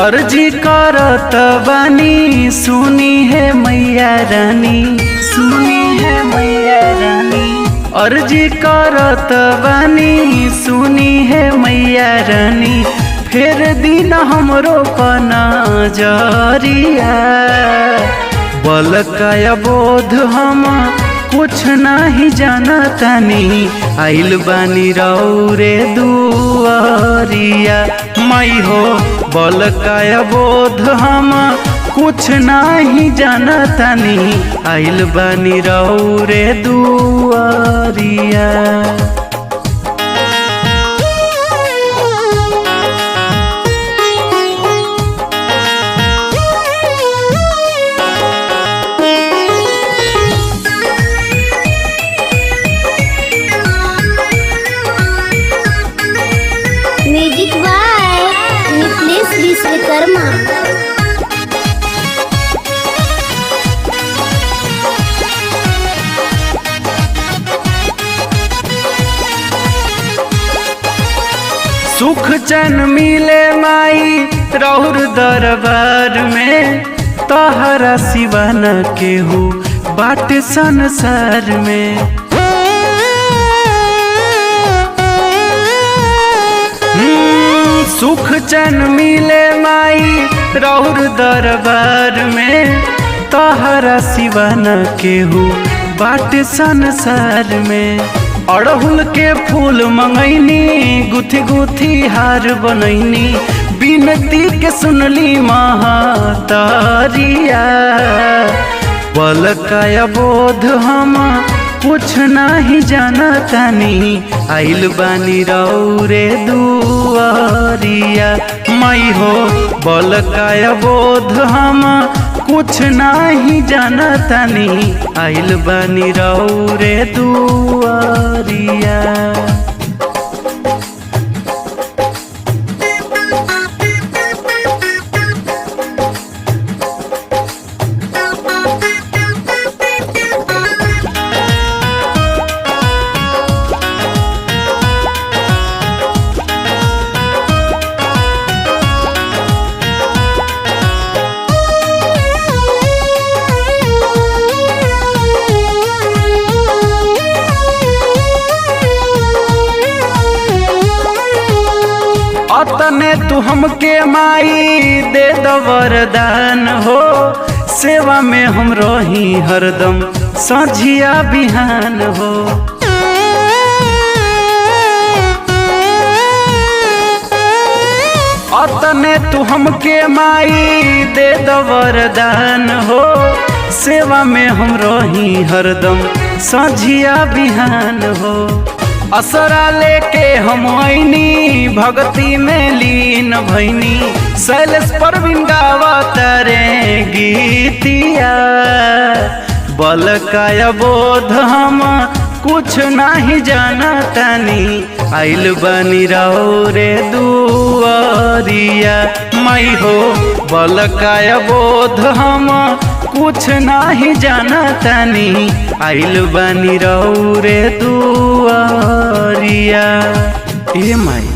अर्जी करत बानी सुनी है मैया रानी, सुनी है मैया रानी। अर्जी करत बानी सुनी है मैया रानी, फेर दिन हमरो पना जरिया। बलकाया बोध हम कुछ नहीं जानतानी, आइल बानी रौरे दुआरिया। मई हो बलकाया बोध हम कुछ नहीं जानतानी, आइल बानी रौरे दुआरिया। Music by Nikhilesh Vishwakarma. सुख चैन मिले माई रौर दरबार में, तहरा सिवा न केहू बाट संसार में। सुख चैन मिले माई रौर दरबार में, तहरा सिवा न केहू बाट संसार में। अड़हुल के फूल मंगैनी, गुथी गुथी हार बनैनी, बिनती के सुनली महतारिया। बलकाया बोध हम कुछ नहीं जानतानी, आइल बानी रौरे दुआरिया। मई हो बलकाया बोध हम कुछ नहीं जानतानी, आइल बानी रौरे दुआरिया। अतने तू हमके माई दे दो वरदान हो, सेवा में हम रही हरदम संझिया बिहान हो। अतने तू हमके माई दे दो वरदान हो, सेवा में हम रही हरदम संझिया बिहान हो। असरा लेके हम आईनी भक्ति में लीन भैनी, शैलेश परवीन गावत रे गीतिया। बलकाया बोध हम कुछ नहीं जानतानी, आइल बानी रौरे दुआरिया। मई हो बलकाया बोध हम कुछ नहीं जानतानी, आइल बानी रौरे दुआरिया। ए माई।